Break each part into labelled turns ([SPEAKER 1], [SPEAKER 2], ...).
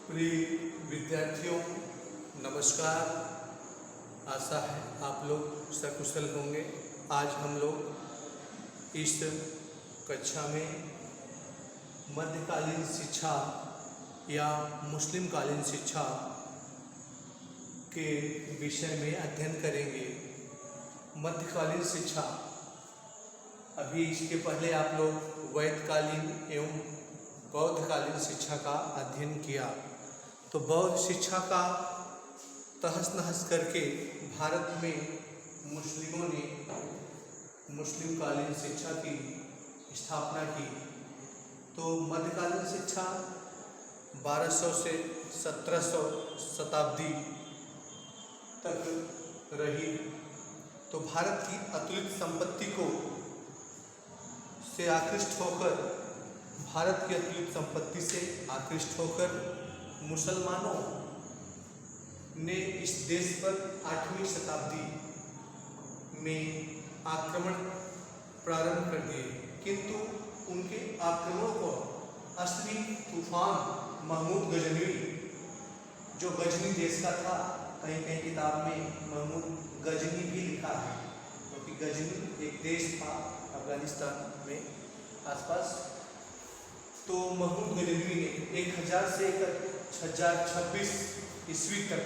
[SPEAKER 1] प्रिय विद्यार्थियों, नमस्कार। आशा है आप लोग सकुशल होंगे। आज हम लोग इस कक्षा में मध्यकालीन शिक्षा या मुस्लिम कालीन शिक्षा के विषय में अध्ययन करेंगे। मध्यकालीन शिक्षा, अभी इसके पहले आप लोग वैदिककालीन एवं बौद्धकालीन शिक्षा का अध्ययन किया। तो बौद्ध शिक्षा का तहस नहस करके भारत में मुस्लिमों ने मुस्लिम कालीन शिक्षा की स्थापना की। तो मध्यकालीन शिक्षा 1200 से 1700 शताब्दी तक रही। तो भारत की अतुलित संपत्ति को से आकृष्ट होकर भारत की अतुलित संपत्ति से आकृष्ट होकर मुसलमानों ने इस देश पर 8वीं शताब्दी में आक्रमण प्रारंभ कर दिए, किंतु उनके आक्रमणों को असली तूफान महमूद गजनवी, जो गजनी देश का था, कहीं कहीं किताब में महमूद गजनी भी लिखा है, क्योंकि गजनी एक देश था अफगानिस्तान में आसपास। तो महमूद गजनवी ने 1000 से 1026 ईस्वी तक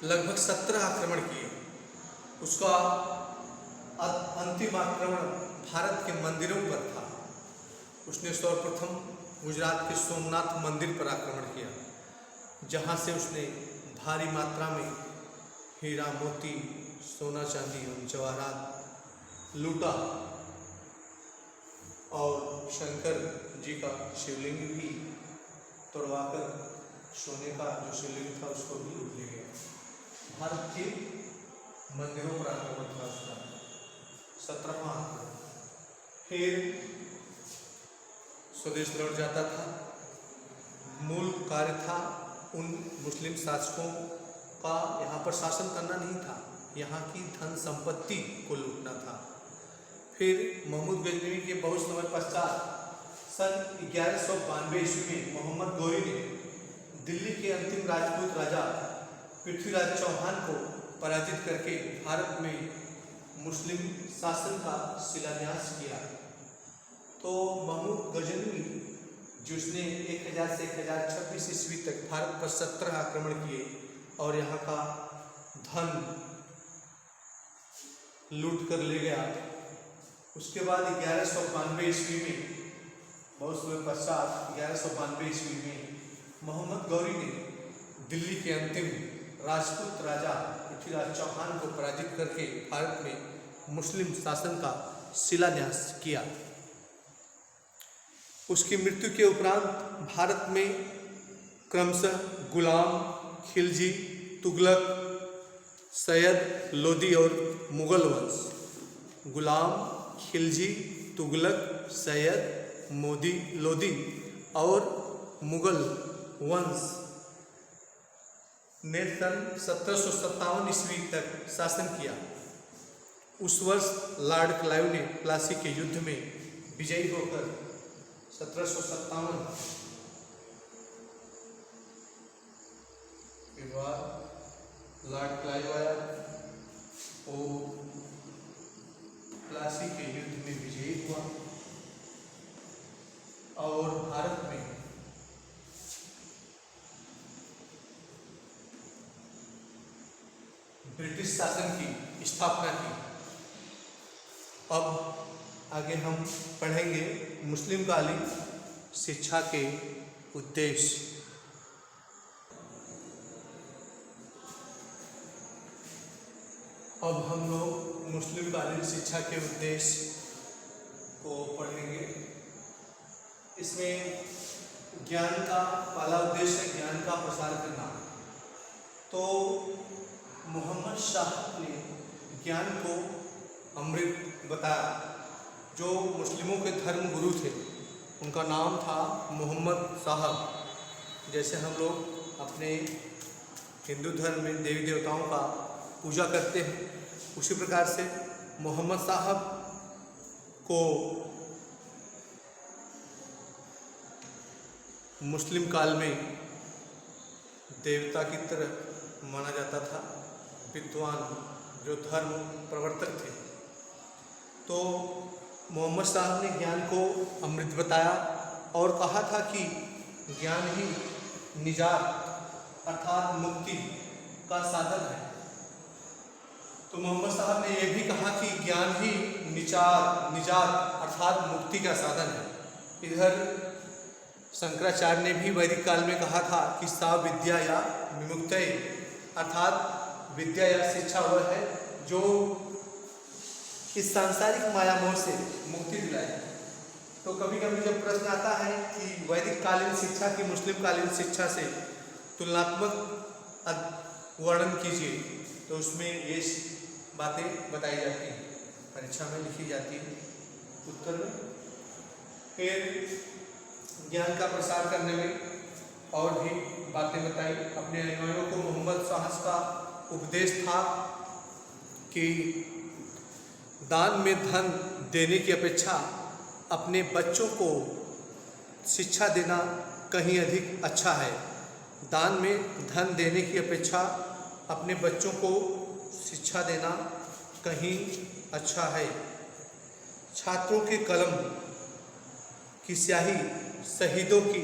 [SPEAKER 1] लगभग 17 आक्रमण किए। उसका अंतिम आक्रमण भारत के मंदिरों पर था। उसने सर्वप्रथम गुजरात के सोमनाथ मंदिर पर आक्रमण किया, जहां से उसने भारी मात्रा में हीरा मोती, सोना चांदी एवं जवाहरात लूटा और शंकर जी का शिवलिंग भी तोड़वाकर सोने का जो शिवलिंग था उसको भी लूट ले गया। भारत के मंदिरों पर आक्रमण था उसका 17वां आक्रमण। फिर स्वदेश लौट जाता था। मूल कार्य था उन मुस्लिम शासकों का यहाँ पर शासन करना नहीं था, यहाँ की धन संपत्ति को लूटना था। फिर महमूद गजनवी के बहुत समय पश्चात सन 1192 ईस्वी में मोहम्मद गौरी ने दिल्ली के अंतिम राजपूत राजा पृथ्वीराज चौहान को पराजित करके भारत में मुस्लिम शासन का शिलान्यास किया। तो महमूद गजनवी, जिसने 1000 से 1026 ईस्वी तक भारत पर 17 आक्रमण किए और यहाँ का धन लूट कर ले गया, उसके बाद 1192 ईस्वी में, बहुत समय पश्चात 1192 ईस्वी में मोहम्मद गौरी ने दिल्ली के अंतिम राजपूत राजा पृथ्वीराज चौहान को पराजित करके भारत में मुस्लिम शासन का शिलान्यास किया। उसकी मृत्यु के उपरांत भारत में क्रमशः गुलाम, खिलजी, तुगलक, सैयद, लोदी और मुगल वंश, गुलाम, खिलजी, तुगलक, सैयद, मोदी, लोदी और मुगल वंश ने सन 1757 ईस्वी तक शासन किया। उस वर्ष लॉर्ड क्लाइव ने प्लासी के युद्ध में विजयी होकर 1757 के बाद लॉर्ड क्लाइव आया, वो प्लासी के युद्ध में विजयी हुआ और भारत में ब्रिटिश शासन की स्थापना की। अब आगे हम पढ़ेंगे मुस्लिम कालीन शिक्षा के उद्देश्य। अब हम लोग मुस्लिम कालीन शिक्षा के उद्देश्य को पढ़ेंगे। इसमें ज्ञान का पहला उद्देश्य है ज्ञान का प्रसार करना। तो मोहम्मद साहब ने ज्ञान को अमृत बताया। जो मुस्लिमों के धर्म गुरु थे, उनका नाम था मोहम्मद साहब। जैसे हम लोग अपने हिंदू धर्म में देवी देवताओं का पूजा करते हैं, उसी प्रकार से मोहम्मद साहब को मुस्लिम काल में देवता की तरह माना जाता था, विद्वान जो धर्म प्रवर्तक थे। तो मोहम्मद साहब ने ज्ञान को अमृत बताया और कहा था कि ज्ञान ही निजात अर्थात मुक्ति का साधन है। तो मोहम्मद साहब ने यह भी कहा कि ज्ञान ही निजात अर्थात मुक्ति का साधन है। इधर शंकराचार्य ने भी वैदिक काल में कहा था कि सा विद्या या विमुक्तये अर्थात विद्या या शिक्षा वह है जो इस सांसारिक माया मोह से मुक्ति दिलाए। तो कभी कभी जब प्रश्न आता है कि वैदिक कालीन शिक्षा की मुस्लिम कालीन शिक्षा से तुलनात्मक वर्णन कीजिए, तो उसमें ये बातें बताई जाती हैं, परीक्षा में लिखी जाती है उत्तर में। फिर ज्ञान का प्रसार करने में और भी बातें बताई। अपने अनुयायियों को मोहम्मद साहब का उपदेश था कि दान में धन देने की अपेक्षा अपने बच्चों को शिक्षा देना कहीं अधिक अच्छा है। दान में धन देने की अपेक्षा अपने बच्चों को शिक्षा देना कहीं अच्छा है। छात्रों के कलम की स्याही शहीदों की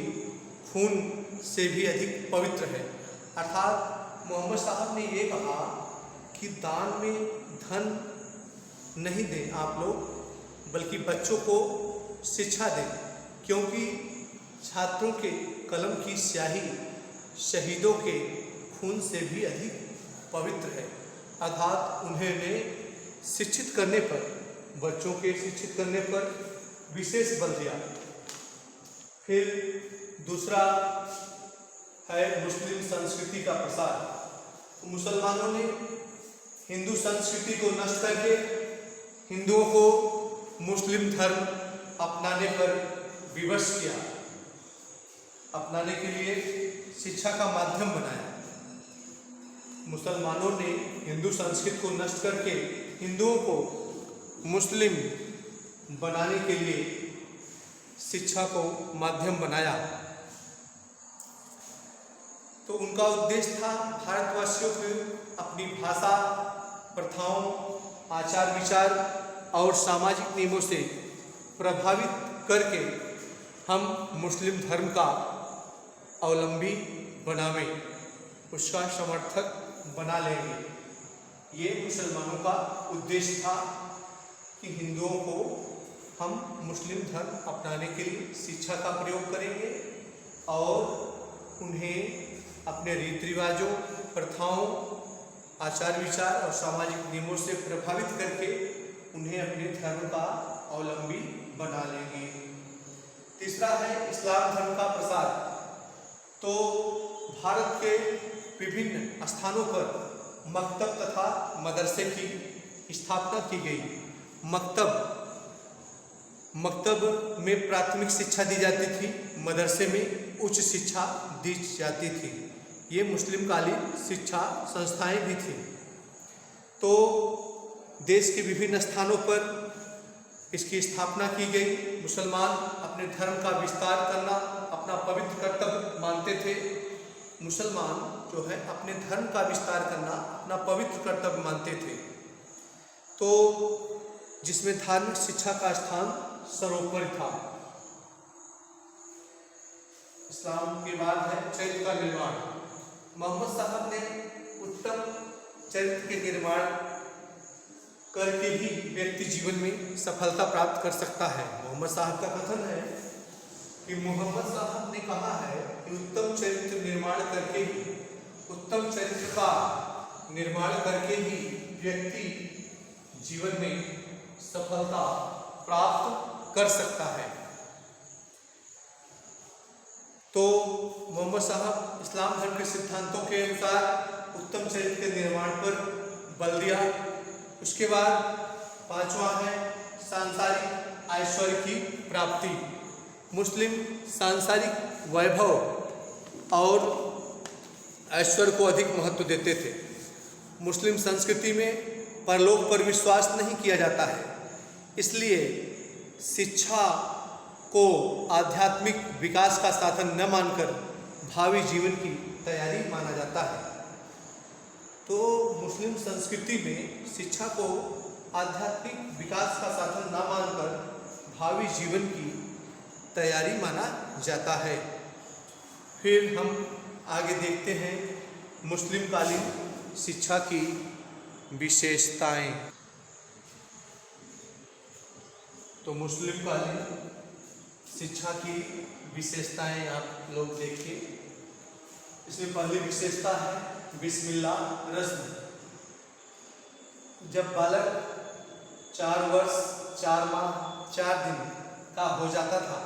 [SPEAKER 1] खून से भी अधिक पवित्र है। अर्थात मोहम्मद साहब ने ये कहा कि दान में धन नहीं दें आप लोग, बल्कि बच्चों को शिक्षा दें, क्योंकि छात्रों के कलम की स्याही शहीदों के खून से भी अधिक पवित्र है। अर्थात उन्हें शिक्षित करने पर, बच्चों के शिक्षित करने पर विशेष बल दिया। फिर दूसरा है मुस्लिम संस्कृति का प्रसार। मुसलमानों ने हिंदू संस्कृति को नष्ट करके हिंदुओं को मुस्लिम धर्म अपनाने पर विवश किया, अपनाने के लिए शिक्षा का माध्यम बनाया। मुसलमानों ने हिंदू संस्कृति को नष्ट करके हिंदुओं को मुस्लिम बनाने के लिए शिक्षा को माध्यम बनाया। तो उनका उद्देश्य था भारतवासियों को अपनी भाषा, प्रथाओं, आचार विचार और सामाजिक नियमों से प्रभावित करके हम मुस्लिम धर्म का अवलंबी बनावें, उसका समर्थक बना लेंगे। ये मुसलमानों का उद्देश्य था कि हिंदुओं को हम मुस्लिम धर्म अपनाने के लिए शिक्षा का प्रयोग करेंगे और उन्हें अपने रीति रिवाजों, प्रथाओं, आचार विचार और सामाजिक नियमों से प्रभावित करके उन्हें अपने धर्म का अवलंबी बना लेंगे। तीसरा है इस्लाम धर्म का प्रसार। तो भारत के विभिन्न स्थानों पर मकतब तथा मदरसे की स्थापना की गई। मकतब में प्राथमिक शिक्षा दी जाती थी, मदरसे में उच्च शिक्षा दी जाती थी। ये मुस्लिम कालीन शिक्षा संस्थाएं भी थी। तो देश के विभिन्न स्थानों पर इसकी स्थापना की गई। मुसलमान अपने धर्म का विस्तार करना अपना पवित्र कर्तव्य मानते थे। मुसलमान जो है अपने धर्म का विस्तार करना अपना पवित्र कर्तव्य मानते थे। तो जिसमें धार्मिक शिक्षा का स्थान सर्वोपरि था। इस्लाम के बाद है चरित्र का निर्माण। मोहम्मद साहब ने उत्तम चरित्र के निर्माण करके ही व्यक्ति जीवन में सफलता प्राप्त कर सकता है। मोहम्मद साहब का कथन है कि मोहम्मद साहब ने कहा है कि उत्तम चरित्र निर्माण करके ही, उत्तम चरित्र का निर्माण करके ही व्यक्ति जीवन में सफलता प्राप्त कर सकता है। तो मोहम्मद साहब इस्लाम धर्म के सिद्धांतों के अनुसार उत्तम चरित्र के निर्माण पर बल दिया। उसके बाद पांचवा है सांसारिक ऐश्वर्य की प्राप्ति। मुस्लिम सांसारिक वैभव और ऐश्वर्य को अधिक महत्व देते थे। मुस्लिम संस्कृति में परलोक पर विश्वास नहीं किया जाता है, इसलिए शिक्षा को आध्यात्मिक विकास का साधन न मानकर भावी जीवन की तैयारी माना जाता है। तो मुस्लिम संस्कृति में शिक्षा को आध्यात्मिक विकास का साधन न मानकर भावी जीवन की तैयारी माना जाता है। फिर हम आगे देखते हैं मुस्लिम कालीन शिक्षा की विशेषताएं। तो मुस्लिम कालीन शिक्षा की विशेषताएं आप लोग देखिए। इसमें पहली विशेषता है बिस्मिल्लाह रस्म। जब बालक 4 वर्ष 4 माह 4 दिन का हो जाता था,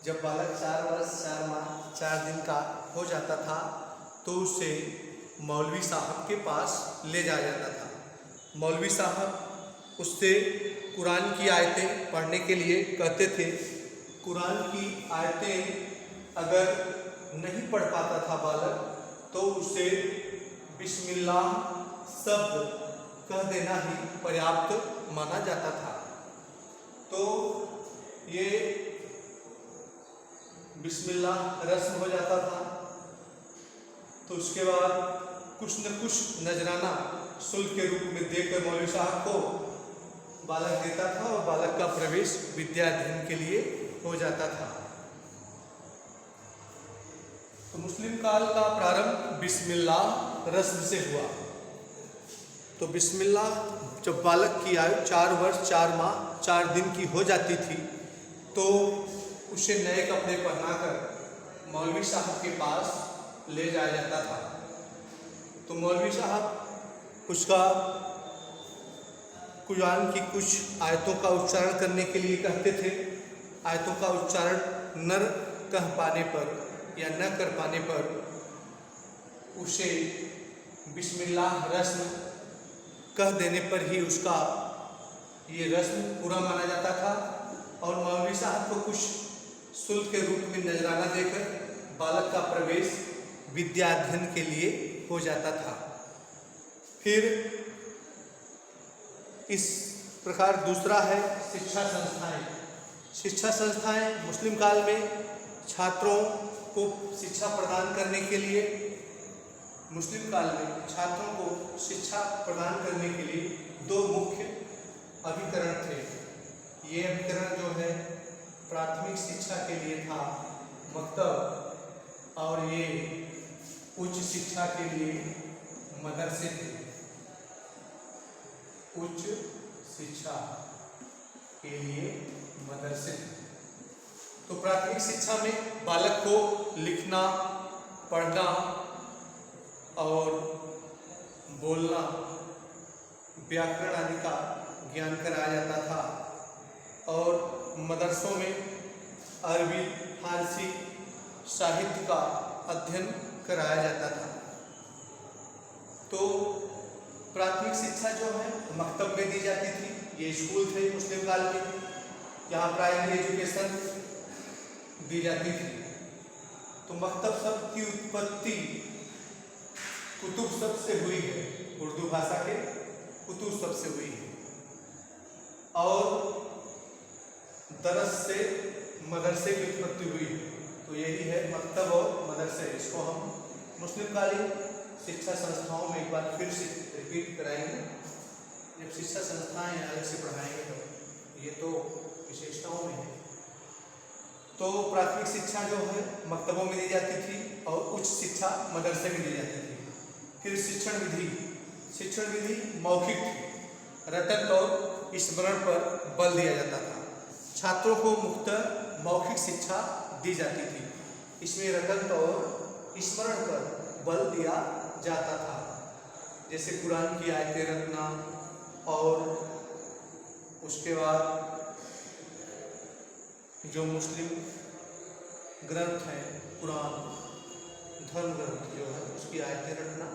[SPEAKER 1] जब बालक 4 वर्ष 4 माह 4 दिन का हो जाता था तो उसे मौलवी साहब के पास ले जाया जाता था। मौलवी साहब उससे कुरान की आयतें पढ़ने के लिए कहते थे। कुरान की आयतें अगर नहीं पढ़ पाता था बालक तो उसे बिस्मिल्लाह शब्द कह देना ही पर्याप्त माना जाता था। तो ये बिस्मिल्लाह रस्म हो जाता था। तो उसके बाद कुछ न कुछ नजराना शुल्क के रूप में देकर मौलवी साहब को बालक देता था और बालक का प्रवेश विद्या अध्ययन के लिए हो जाता था। तो मुस्लिम काल का प्रारंभ बिस्मिल्लाह रस्म से हुआ। तो बिस्मिल्लाह जब बालक की आयु 4 वर्ष 4 माह 4 दिन की हो जाती थी तो उसे नए कपड़े पहनाकर मौलवी साहब के पास ले जाया जाता था। तो मौलवी साहब उसका कुरान की कुछ आयतों का उच्चारण करने के लिए कहते थे। आयतों का उच्चारण न कह पाने पर या न कर पाने पर उसे बिस्मिल्लाह रस्म कह देने पर ही उसका ये रस्म पूरा माना जाता था और मौलवी साहब को कुछ शुल्क के रूप में नजराना देकर बालक का प्रवेश विद्या अध्ययन के लिए हो जाता था। फिर इस प्रकार दूसरा है शिक्षा संस्थाएं। शिक्षा संस्थाएं मुस्लिम काल में छात्रों को शिक्षा प्रदान करने के लिए, मुस्लिम काल में छात्रों को शिक्षा प्रदान करने के लिए 2 मुख्य अभिकरण थे। ये अभिकरण जो है प्राथमिक शिक्षा के लिए था मकतब, और ये उच्च शिक्षा के लिए मदरसे थे। उच्च शिक्षा के लिए मदरसे थे। तो प्राथमिक शिक्षा में बालक को लिखना, पढ़ना और बोलना, व्याकरण आदि का ज्ञान कराया जाता था और मदरसों में अरबी, फारसी साहित्य का अध्ययन कराया जाता था। तो प्राथमिक शिक्षा जो है मकतब में दी जाती थी। ये स्कूल थे मुस्लिम काल में जहाँ प्राइमरी एजुकेशन दी जाती थी। तो मकतब शब्द की उत्पत्ति कुतुब शब्द से हुई है, उर्दू भाषा के कुतुब शब्द से हुई है, और दरस से मदरसे की उत्पत्ति हुई है। तो यही है मकतब और मदरसे। इसको हम मुस्लिम कालीन शिक्षा संस्थाओं में एक बार फिर से रिपीट कराएंगे। जब शिक्षा संस्थाएं अलग से पढ़ाएंगे तो ये तो विशेषताओं में है। तो प्राथमिक शिक्षा जो है मकतबों में दी जाती थी और उच्च शिक्षा मदरसे में दी जाती थी। फिर शिक्षण विधि। शिक्षण विधि मौखिक थी, रटन और स्मरण पर बल दिया जाता था। छात्रों को मुख्यतः मौखिक शिक्षा दी जाती थी। इसमें रटन और स्मरण पर बल दिया जाता था, जैसे कुरान की आयतें रटना और उसके बाद जो मुस्लिम ग्रंथ हैं, कुरान धर्म ग्रंथ जो है उसकी आयतें रटना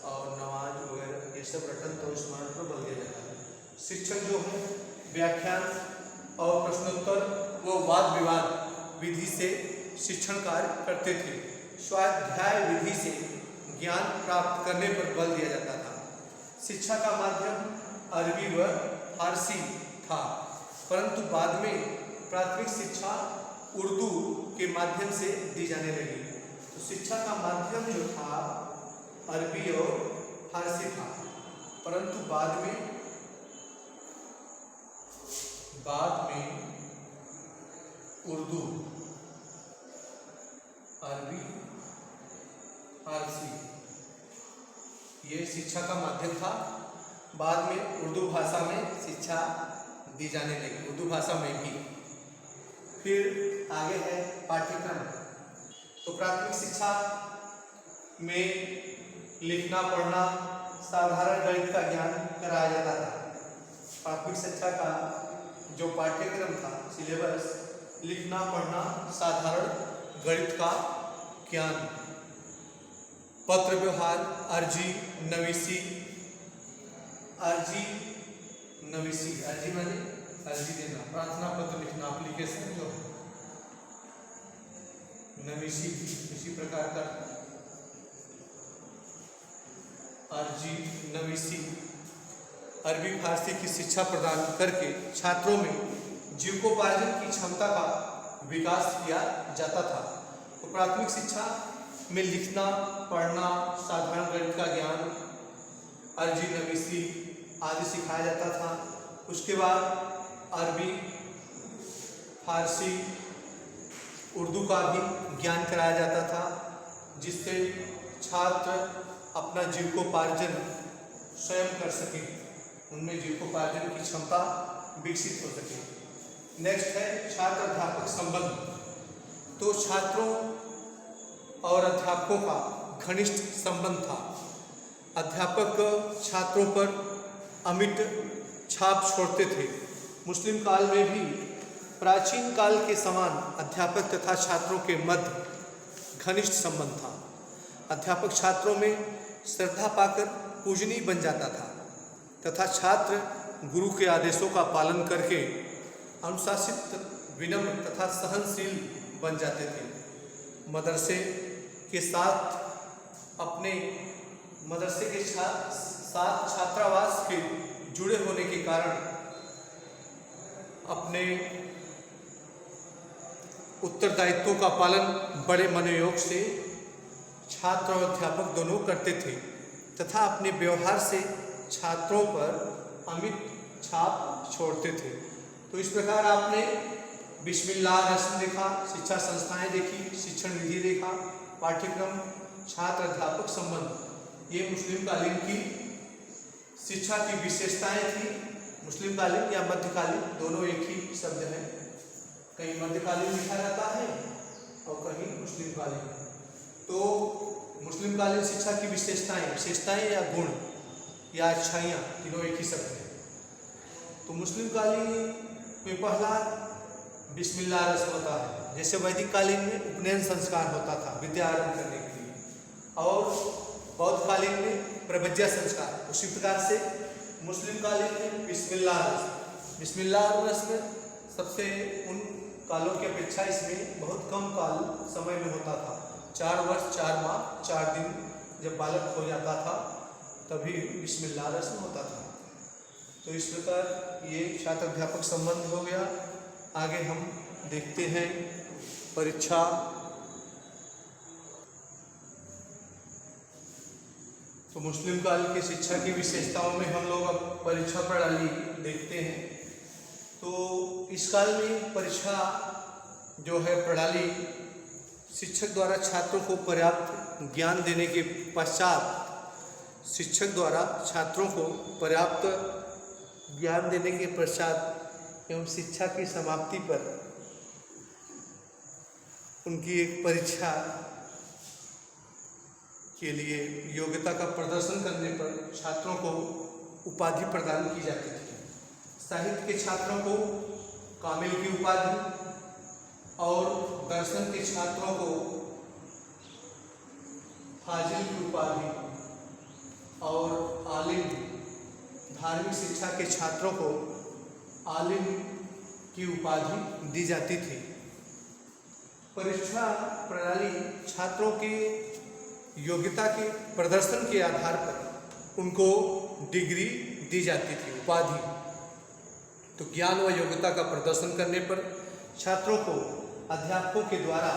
[SPEAKER 1] और नमाज वगैरह ये सब रटन तो स्मरण पर बल दिया जाता है। शिक्षक जो है व्याख्यान और प्रश्नोत्तर व वाद विवाद विधि से शिक्षण कार्य करते थे। स्वाध्याय विधि से ज्ञान प्राप्त करने पर बल दिया जाता था। शिक्षा का माध्यम अरबी व फारसी था, परंतु बाद में प्राथमिक शिक्षा उर्दू के माध्यम से दी जाने लगी। तो शिक्षा का माध्यम जो था अरबी और फारसी था, परंतु बाद में उर्दू, अरबी, फारसी ये शिक्षा का माध्यम था। बाद में उर्दू भाषा में शिक्षा दी जाने लगी, उर्दू भाषा में भी। फिर आगे है पाठ्यक्रम। तो प्राथमिक शिक्षा में लिखना पढ़ना, साधारण गणित का ज्ञान कराया जाता था। प्राथमिक शिक्षा का जो पाठ्यक्रम था, सिलेबस, लिखना पढ़ना, साधारण गणित का ज्ञान, पत्र व्यवहार, अर्जी नवीसी, अर्जी माने अर्जी देना, प्रार्थना पत्र लिखना, एप्लीकेशन जो नवीसी इसी प्रकार का अर्जी नवीसी, अरबी फारसी की शिक्षा प्रदान करके छात्रों में जीविकोपार्जन की क्षमता का विकास किया जाता था। तो प्राथमिक शिक्षा में लिखना पढ़ना, साधारण गणित का ज्ञान, अर्जी नवीसी आदि सिखाया जाता था। उसके बाद अरबी, फारसी, उर्दू का भी ज्ञान कराया जाता था, जिससे छात्र अपना जीविकोपार्जन स्वयं कर सकें, उनमें जीविकोपार्जन की क्षमता विकसित हो सके। नेक्स्ट है छात्र अध्यापक संबंध। तो छात्रों और अध्यापकों का घनिष्ठ संबंध था। अध्यापक छात्रों पर अमिट छाप छोड़ते थे। मुस्लिम काल में भी प्राचीन काल के समान अध्यापक तथा छात्रों के मध्य घनिष्ठ संबंध था। अध्यापक छात्रों में श्रद्धा पाकर पूजनीय बन जाता था तथा छात्र गुरु के आदेशों का पालन करके अनुशासित, विनम्र तथा सहनशील बन जाते थे। मदरसे के साथ छात्रावास के जुड़े होने के कारण अपने उत्तरदायित्वों का पालन बड़े मनोयोग से छात्र और अध्यापक दोनों करते थे तथा अपने व्यवहार से छात्रों पर अमिट छाप छोड़ते थे। तो इस प्रकार आपने बिस्मिल्लाह रस्म देखा, शिक्षा संस्थाएं देखी, शिक्षण विधि देखा, पाठ्यक्रम, छात्र अध्यापक संबंध, ये मुस्लिम कालीन की शिक्षा की विशेषताएं थी। मुस्लिम कालीन या मध्यकालीन दोनों एक ही शब्द है, कहीं मध्यकालीन लिखा जाता है और कहीं मुस्लिम कालीन। तो मुस्लिम कालीन शिक्षा की विशेषताएं या गुण या अच्छाइयाँ तीनों एक ही शब्द है। तो मुस्लिम कालीन में पहला बिस्मिल्लाह रस्म होता है, जैसे वैदिक कालीन में उपनयन संस्कार होता था विद्या आरंभ करने के लिए, और बौद्ध कालीन में प्रवज्ञा संस्कार। उसी प्रकार से मुस्लिम कालीन में बिस्मिल्लाह रस्म सबसे उन कालों की अपेक्षा इसमें बहुत कम काल समय में होता था। 4 वर्ष 4 माह 4 दिन जब बालक हो जाता था तभी बिस्मिल्लाह रस्म होता था। तो इस प्रकार ये छात्र अध्यापक संबंध हो गया। आगे हम देखते हैं परीक्षा। तो मुस्लिम काल की शिक्षा की विशेषताओं में हम लोग अब परीक्षा प्रणाली देखते हैं। तो इस काल में परीक्षा जो है प्रणाली, शिक्षक द्वारा छात्रों को पर्याप्त ज्ञान देने के पश्चात एवं शिक्षा की समाप्ति पर उनकी एक परीक्षा के लिए योग्यता का प्रदर्शन करने पर छात्रों को उपाधि प्रदान की जाती थी। साहित्य के छात्रों को कामिल की उपाधि और दर्शन के छात्रों को फाजिल की उपाधि और आलिम, धार्मिक शिक्षा के छात्रों को आलिम की उपाधि दी जाती थी। परीक्षा प्रणाली छात्रों की योग्यता के प्रदर्शन के आधार पर उनको डिग्री दी जाती थी, उपाधि। तो ज्ञान व योग्यता का प्रदर्शन करने पर छात्रों को अध्यापकों के द्वारा,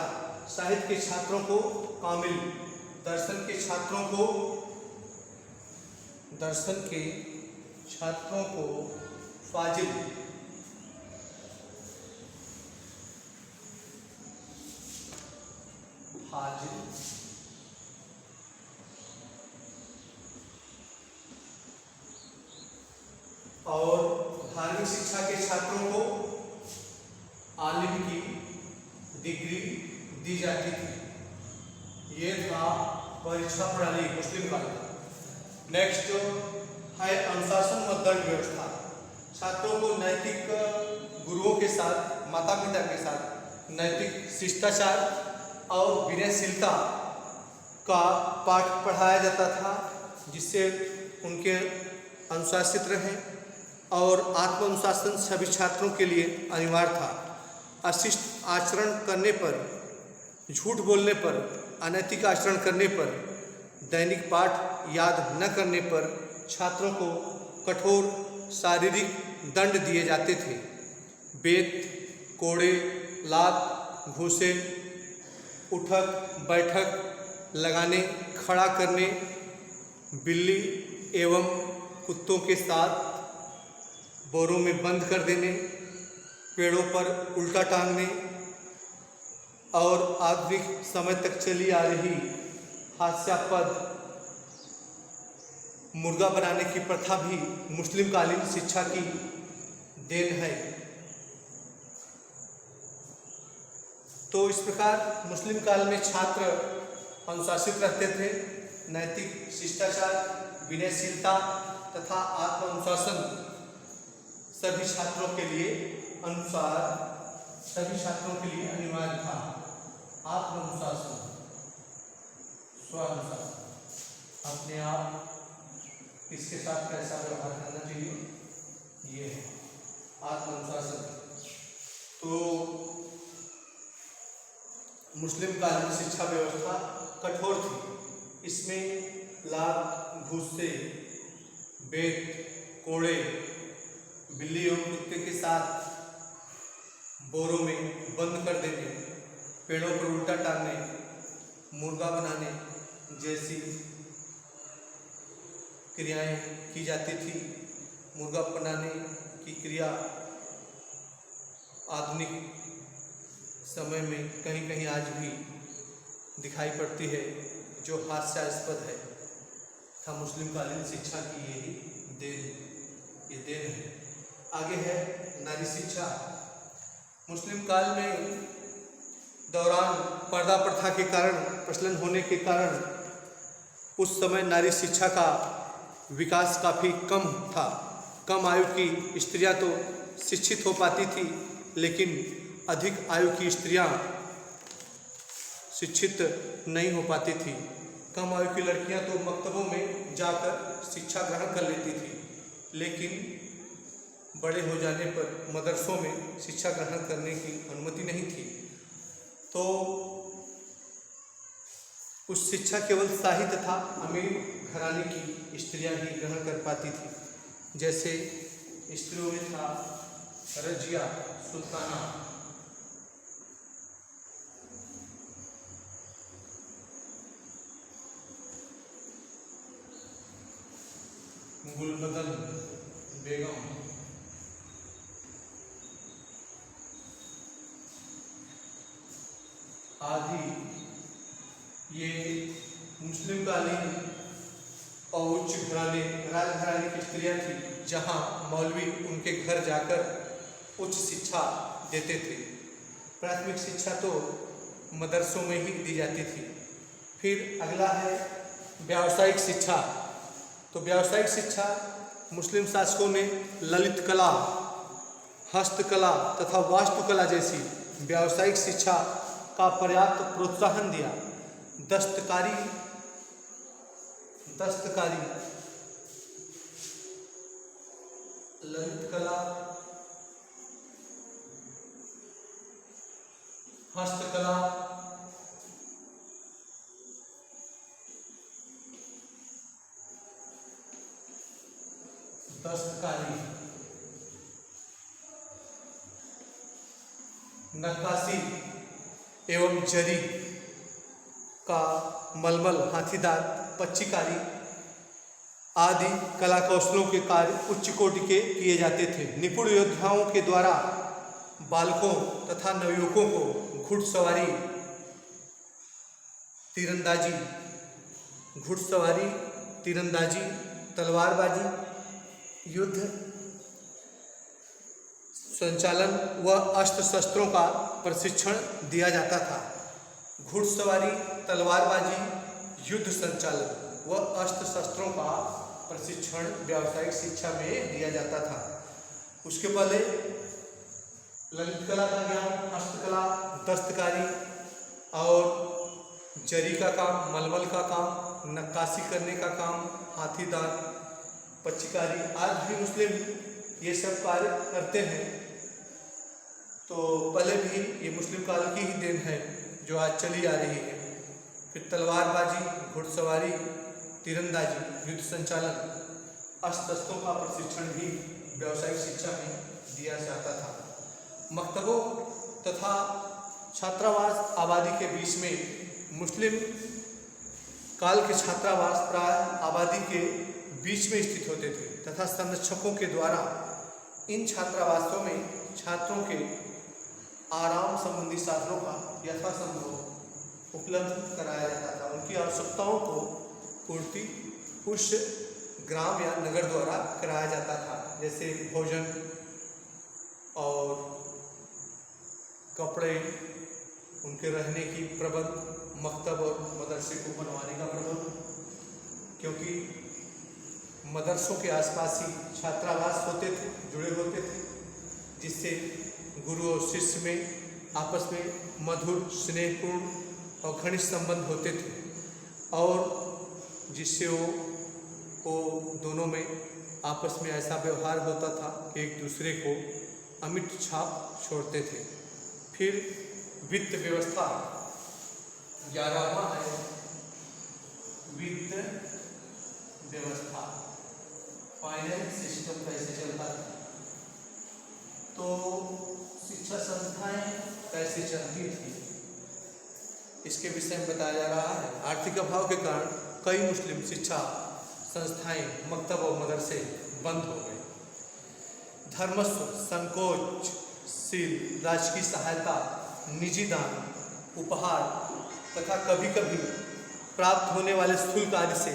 [SPEAKER 1] साहित्य के छात्रों को कामिल, दर्शन के छात्रों को फाजिल, और धार्मिक शिक्षा के छात्रों को आलिम की डिग्री दी जाती थी। ये था परीक्षा प्रणाली मुस्लिम काल का। नेक्स्ट है अनुशासन व दंड व्यवस्था। छात्रों को नैतिक गुरुओं के साथ, माता पिता के साथ नैतिक शिष्टाचार और विनयशीलता का पाठ पढ़ाया जाता था, जिससे उनके अनुशासित रहें, और आत्मानुशासन सभी छात्रों के लिए अनिवार्य था। अशिष्ट आचरण करने पर, झूठ बोलने पर, अनैतिक आचरण करने पर, दैनिक पाठ याद न करने पर छात्रों को कठोर शारीरिक दंड दिए जाते थे। बेत, कोड़े, लात, घूंसे, उठक बैठक लगाने, खड़ा करने, बिल्ली एवं कुत्तों के साथ बोरों में बंद कर देने, पेड़ों पर उल्टा टांगने, और आधुनिक समय तक चली आ रही हास्यास्पद मुर्गा बनाने की प्रथा भी मुस्लिम कालीन शिक्षा की देन है। तो इस प्रकार मुस्लिम काल में छात्र अनुशासित रहते थे। नैतिक शिष्टाचार, विनयशीलता तथा आत्मानुशासन सभी छात्रों के लिए अनिवार्य था। आत्मानुशासन, स्वानुशासन, अपने आप किसके साथ कैसा व्यवहार करना चाहिए, ये है आत्मानुशासन। तो मुस्लिम काल की शिक्षा व्यवस्था कठोर थी। इसमें लात, घूंसे, बेत, कोड़े, बिल्ली और कुत्ते के साथ बोरों में बंद कर देने, पेड़ों पर उल्टा टांगने, मुर्गा बनाने जैसी क्रियाएं की जाती थी। मुर्गा बनाने की क्रिया आधुनिक समय में कहीं कहीं आज भी दिखाई पड़ती है, जो हास्यास्पद है। था मुस्लिम कालीन शिक्षा की यही देन है। आगे है नारी शिक्षा। मुस्लिम काल में दौरान पर्दा प्रथा के कारण, प्रचलन होने के कारण, उस समय नारी शिक्षा का विकास काफ़ी कम था। कम आयु की स्त्रियां तो शिक्षित हो पाती थी, लेकिन अधिक आयु की स्त्रियां शिक्षित नहीं हो पाती थी। कम आयु की लड़कियां तो मक्तबों में जाकर शिक्षा ग्रहण कर लेती थी, लेकिन बड़े हो जाने पर मदरसों में शिक्षा ग्रहण करने की अनुमति नहीं थी। तो उस शिक्षा केवल शाही तथा अमीर घराने की स्त्रियां ही ग्रहण कर पाती थी। जैसे स्त्रियों में था रजिया, सुल्ताना, गुलबदन बेगम, आदि। ये मुस्लिम कालीन और उच्च घराने, राजघराने की स्त्रियां थी, जहां मौलवी उनके घर जाकर उच्च शिक्षा देते थे। प्राथमिक शिक्षा तो मदरसों में ही दी जाती थी। फिर अगला है व्यावसायिक शिक्षा। तो व्यावसायिक शिक्षा मुस्लिम शासकों ने ललित कला, हस्तकला तथा वास्तुकला जैसी व्यावसायिक शिक्षा का पर्याप्त प्रोत्साहन दिया। दस्तकारी, ललित कला, हस्तकला, दस्तकारी, नक्काशी एवं जरी का मलमल, हाथीदार, पच्चीकारी आदि कला कौशलों के कार्य उच्च कोटि के किए जाते थे। निपुण योद्धाओं के द्वारा बालकों तथा नवयुवकों को घुड़सवारी, तीरंदाजी, तलवारबाजी, युद्ध संचालन व अस्त्र शस्त्रों का प्रशिक्षण दिया जाता था। घुड़सवारी, तलवारबाजी, युद्ध संचालन व अस्त्र शस्त्रों का प्रशिक्षण व्यावसायिक शिक्षा में दिया जाता था। उसके पहले ललित कला का ज्ञान, हस्तकला, दस्तकारी और जरी का काम, मलमल का काम, नक्काशी करने का काम, हाथीदार, पच्चीकारी, आज भी मुस्लिम ये सब कार्य करते हैं। तो पहले भी ये मुस्लिम काल की ही देन है जो आज चली आ रही है। फिर तलवारबाजी, घुड़सवारी, तीरंदाजी, युद्ध संचालन, अस्त्र शस्त्रों का प्रशिक्षण भी व्यावसायिक शिक्षा में दिया जाता था। मकतबों तथा छात्रावास आबादी के बीच में मुस्लिम काल के छात्रावास प्राय आबादी के बीच में स्थित होते थे तथा संरक्षकों के द्वारा इन छात्रावासों में छात्रों के आराम संबंधी साधनों का यथासंभव उपलब्ध कराया जाता था। उनकी आवश्यकताओं को पूर्ति उस ग्राम या नगर द्वारा कराया जाता था, जैसे भोजन और कपड़े, उनके रहने की प्रबंध, मकतब और मदरसे को बनवाने का प्रबंध, क्योंकि मदरसों के आसपास ही छात्रावास होते थे, जुड़े होते थे, जिससे गुरु और शिष्य में आपस में मधुर, स्नेहपूर्ण और घनिष्ठ संबंध होते थे और जिससे वो दोनों में आपस में ऐसा व्यवहार होता था कि एक दूसरे को अमिट छाप छोड़ते थे। फिर वित्त व्यवस्था 11वां है, वित्त व्यवस्था, फाइनेंस सिस्टम कैसे चलता है, तो शिक्षा संस्थाएं कैसे चलती थी, इसके विषय में बताया जा रहा है। आर्थिक अभाव के कारण कई मुस्लिम शिक्षा संस्थाएं, मकतब और मदरसे बंद हो गए। धर्मस्व, संकोचशील राजकीय सहायता, निजी दान, उपहार तथा कभी कभी प्राप्त होने वाले शुल्क आदि से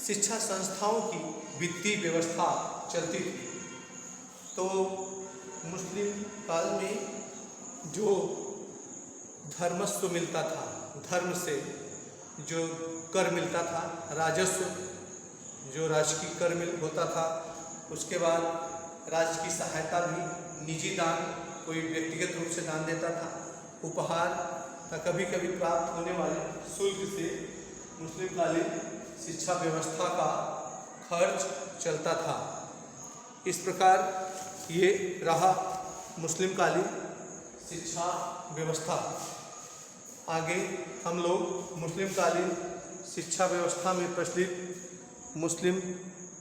[SPEAKER 1] शिक्षा संस्थाओं की वित्तीय व्यवस्था चलती थी। तो मुस्लिम काल में जो धर्मस्व मिलता था, धर्म से जो कर मिलता था, राजस्व जो राजकीय कर होता था, उसके बाद राज्य की सहायता भी, निजी दान कोई व्यक्तिगत रूप से दान देता था, उपहार तथा कभी कभी प्राप्त होने वाले शुल्क से मुस्लिम कालीन शिक्षा व्यवस्था का खर्च चलता था। इस प्रकार ये रहा मुस्लिम कालीन शिक्षा व्यवस्था। आगे हम लोग मुस्लिम कालीन शिक्षा व्यवस्था में प्रचलित मुस्लिम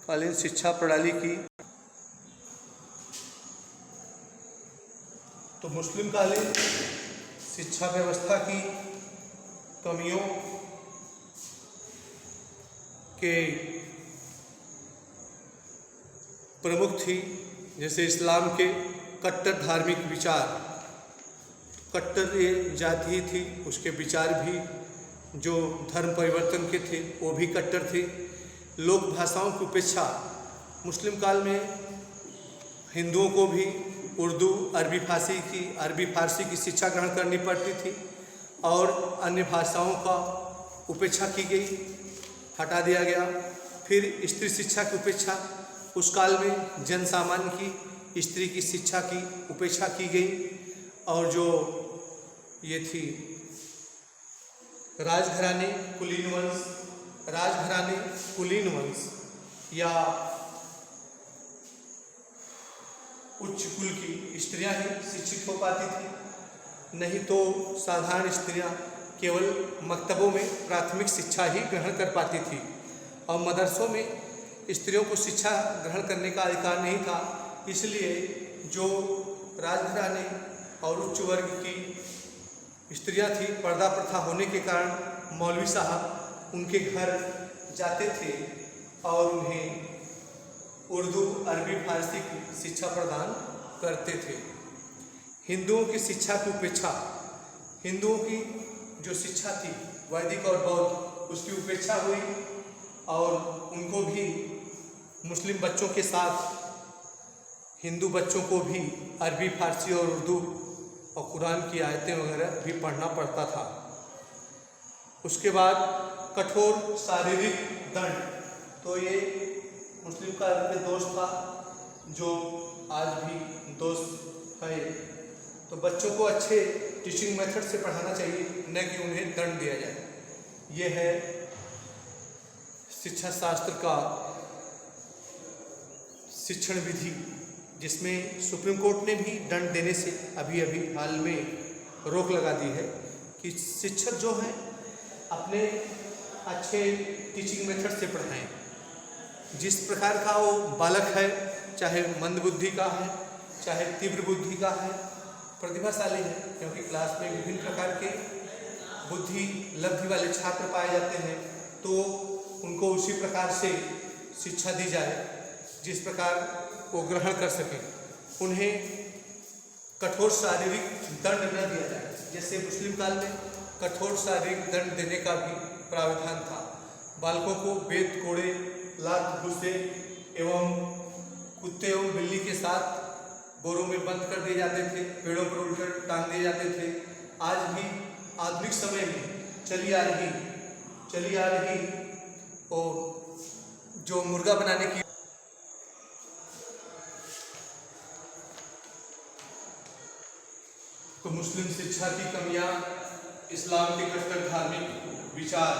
[SPEAKER 1] कालीन शिक्षा प्रणाली की, तो मुस्लिम कालीन शिक्षा व्यवस्था की कमियों के प्रमुख थी, जैसे इस्लाम के कट्टर धार्मिक विचार, कट्टर ये जाति ही थी, उसके विचार भी जो धर्म परिवर्तन के थे वो भी कट्टर थे। लोक भाषाओं की उपेक्षा, मुस्लिम काल में हिंदुओं को भी उर्दू, अरबी फारसी की शिक्षा ग्रहण करनी पड़ती थी और अन्य भाषाओं का उपेक्षा की गई, हटा दिया गया। फिर स्त्री शिक्षा की उपेक्षा, उस काल में जन सामान्य की स्त्री की शिक्षा की उपेक्षा की गई और जो ये थी राजघराने कुलीन वंश या उच्च कुल की स्त्रियां ही शिक्षित हो पाती थी, नहीं तो साधारण स्त्रियां केवल मकतबों में प्राथमिक शिक्षा ही ग्रहण कर पाती थी और मदरसों में स्त्रियों को शिक्षा ग्रहण करने का अधिकार नहीं था। इसलिए जो राजघराने और उच्च वर्ग की स्त्रियां थी। पर्दा प्रथा होने के कारण मौलवी साहब उनके घर जाते थे और उन्हें उर्दू, अरबी, फारसी की शिक्षा प्रदान करते थे। हिंदुओं की शिक्षा की उपेक्षा, हिंदुओं की जो शिक्षा थी वैदिक और बौद्ध, उसकी उपेक्षा हुई और उनको भी मुस्लिम बच्चों के साथ हिंदू बच्चों को भी अरबी, फारसी और उर्दू और कुरान की आयतें वगैरह भी पढ़ना पड़ता था। उसके बाद कठोर शारीरिक दंड, तो ये मुस्लिम का एक दोष था जो आज भी दोष है। तो बच्चों को अच्छे टीचिंग मेथड से पढ़ाना चाहिए, न कि उन्हें दंड दिया जाए। ये है शिक्षा शास्त्र का शिक्षण विधि, जिसमें सुप्रीम कोर्ट ने भी दंड देने से अभी हाल में रोक लगा दी है कि शिक्षक जो हैं अपने अच्छे टीचिंग मेथड से पढ़ाएं। जिस प्रकार का वो बालक है, चाहे मंद बुद्धि का है, चाहे तीव्र बुद्धि का है, प्रतिभाशाली है, क्योंकि क्लास में विभिन्न प्रकार के बुद्धि लब्धि वाले छात्र पाए जाते हैं, तो उनको उसी प्रकार से शिक्षा दी जाए जिस प्रकार वो ग्रहण कर सकें। उन्हें कठोर शारीरिक दंड न दिया जाए, जैसे मुस्लिम काल में कठोर शारीरिक दंड देने का भी प्रावधान था। बालकों को बेत, कोड़े, लात, घूसे एवं कुत्ते एवं बिल्ली के साथ बोरों में बंद कर दिए जाते थे, पेड़ों पर उल्टे टांग दिए जाते थे। आज भी आधुनिक समय में चली आ रही और जो मुर्गा बनाने की तो मुस्लिम शिक्षा की कमियां, इस्लाम के कट्टर धार्मिक विचार,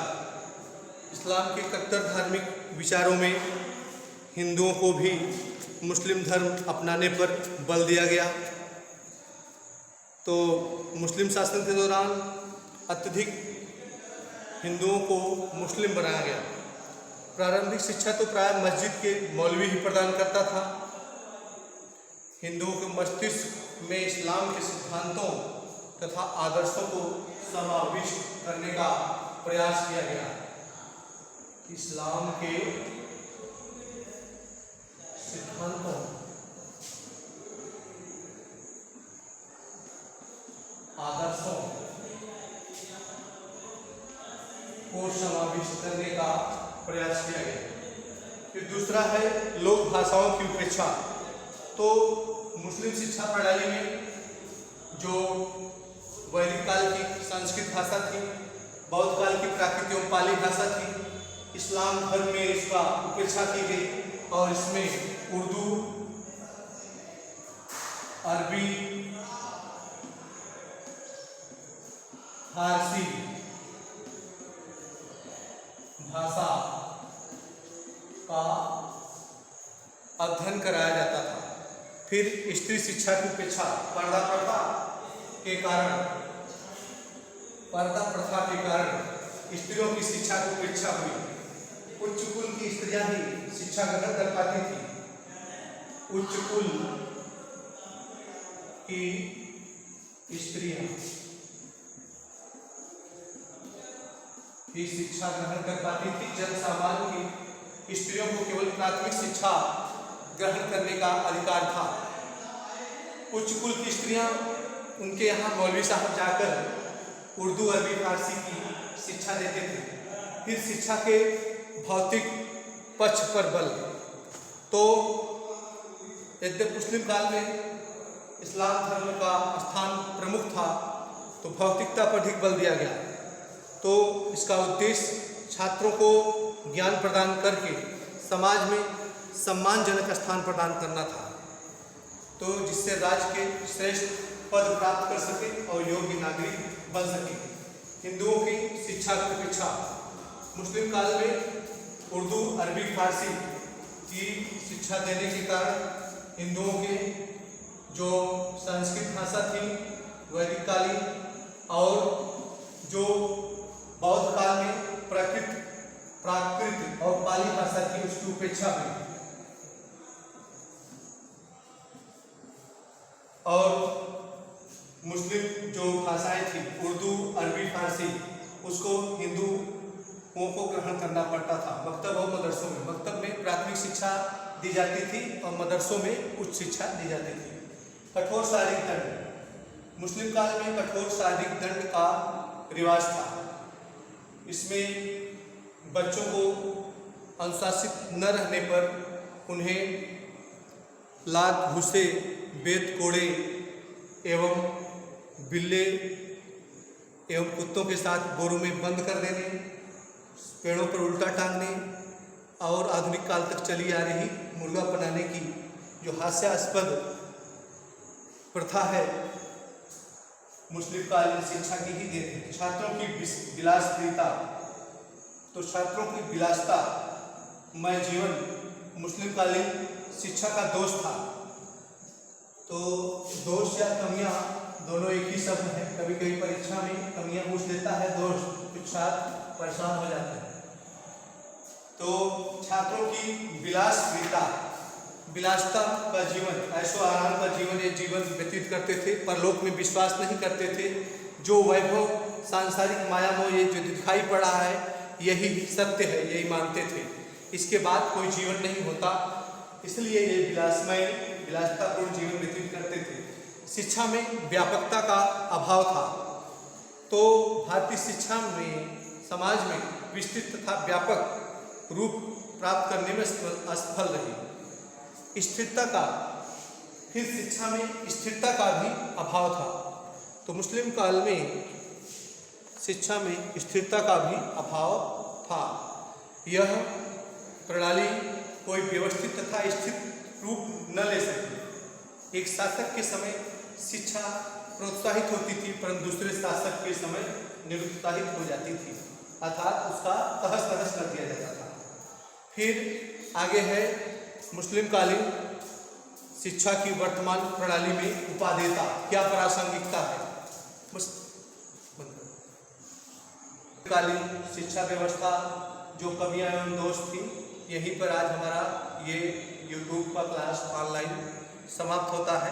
[SPEAKER 1] इस्लाम के कट्टर धार्मिक विचारों में हिंदुओं को भी मुस्लिम धर्म अपनाने पर बल दिया गया। तो मुस्लिम शासन के दौरान अत्यधिक हिंदुओं को मुस्लिम बनाया गया। प्रारंभिक शिक्षा तो प्राय मस्जिद के मौलवी ही प्रदान करता था। हिंदुओं के मस्तिष्क में इस्लाम के सिद्धांतों तथा आदर्शों को समाविष्ट करने का प्रयास किया गया। इस्लाम के सिद्धांतों, आदर्शों को समाविष्ट करने का प्रयास किया गया। फिर दूसरा है लोक भाषाओं की उपेक्षा। तो मुस्लिम शिक्षा प्रणाली में जो वैदिक काल की संस्कृत भाषा थी, बौद्ध काल की प्राकृत एवं पाली भाषा थी, इस्लाम धर्म में इसका उपेक्षा की गई और इसमें उर्दू, अरबी, फारसी भाषा का अध्ययन कराया जाता था। फिर स्त्री शिक्षा की उपेक्षा, पर्दा प्रथा के कारण स्त्रियों की शिक्षा की उपेक्षा हुई। उच्च कुल की स्त्रियां ही शिक्षा ग्रहण कर पाती थी। उच्च कुल की स्त्रियां ही शिक्षा ग्रहण कर पाती थी। जन सामान्य की स्त्रियों को केवल प्राथमिक शिक्षा ग्रहण करने का अधिकार था। उच्च कुल की स्त्रियां, उनके यहाँ मौलवी साहब जाकर उर्दू, अरबी, फारसी की शिक्षा देते थे। फिर शिक्षा के भौतिक पक्ष पर बल, तो यद्यपि मुस्लिम काल में इस्लाम धर्म का स्थान प्रमुख था, तो भौतिकता पर अधिक बल दिया गया। तो इसका उद्देश्य छात्रों को ज्ञान प्रदान करके समाज में सम्मानजनक स्थान प्रदान करना था, तो जिससे राज्य के श्रेष्ठ पद प्राप्त कर सके और योग्य नागरिक बन सके। हिंदुओं की शिक्षा की उपेक्षा, मुस्लिम काल में उर्दू, अरबी, फारसी की शिक्षा देने के कारण हिंदुओं के जो संस्कृत भाषा थी वैदिक कालीन और जो बौद्ध काल में प्राकृत और पाली भाषा थी, उसकी उपेक्षा हुई। और मुस्लिम जो भाषाएं थी, उर्दू, अरबी, फारसी, उसको हिंदुओं को ग्रहण करना पड़ता था। मकतब और मदरसों में, मकतब में प्राथमिक शिक्षा दी जाती थी और मदरसों में उच्च शिक्षा दी जाती थी। कठोर शारीरिक दंड, मुस्लिम काल में कठोर शारीरिक दंड का रिवाज था। इसमें बच्चों को अनुशासित न रहने पर उन्हें लात, घूसे, बेत, कोड़े एवं बिल्ले एवं कुत्तों के साथ बोरों में बंद कर देने, पेड़ों पर उल्टा टांगने और आधुनिक काल तक चली आ रही मुर्गा बनाने की जो हास्यास्पद प्रथा है, मुस्लिम कालीन शिक्षा की ही देन है। छात्रों की विलासप्रियता, तो छात्रों की विलासतामय जीवन मुस्लिम कालीन शिक्षा का दोष था। तो दोष या कमियां दोनों एक ही शब्द है। कभी कभी परीक्षा में कमियां पूछ देता है दोष, कुछ छात्र परेशान हो जाते हैं। तो छात्रों की विलासप्रियता, विलासता का जीवन, ऐशो आराम का जीवन, ये जीवन व्यतीत करते थे, परलोक में विश्वास नहीं करते थे। जो वैभव, सांसारिक मायामोह ये जो दिखाई पड़ा है यही सत्य है, यही मानते थे। इसके बाद कोई जीवन नहीं होता, इसलिए ये विलासतापूर्ण जीवन व्यतीत करते थे। शिक्षा में व्यापकता का अभाव था, तो भारतीय शिक्षा में, समाज में विस्तृत तथा व्यापक रूप प्राप्त करने में असफल रही। स्थिरता का, फिर शिक्षा में स्थिरता का भी अभाव था। तो मुस्लिम काल में शिक्षा में स्थिरता का भी अभाव था। यह प्रणाली कोई व्यवस्थित तथा स्थिर रूप न ले सकी। एक शासक के समय शिक्षा प्रोत्साहित होती थी, परंतु दूसरे शासक के समय निरुत्साहित हो जाती थी, अर्थात उसका तहस नहस कर दिया जाता था। फिर आगे है मुस्लिम कालीन शिक्षा की वर्तमान प्रणाली में उपादेयता, क्या प्रासंगिकता है। कालीन शिक्षा व्यवस्था जो कमियां एवं दोष थी, यहीं पर आज हमारा ये यूट्यूब का क्लास ऑनलाइन समाप्त होता है।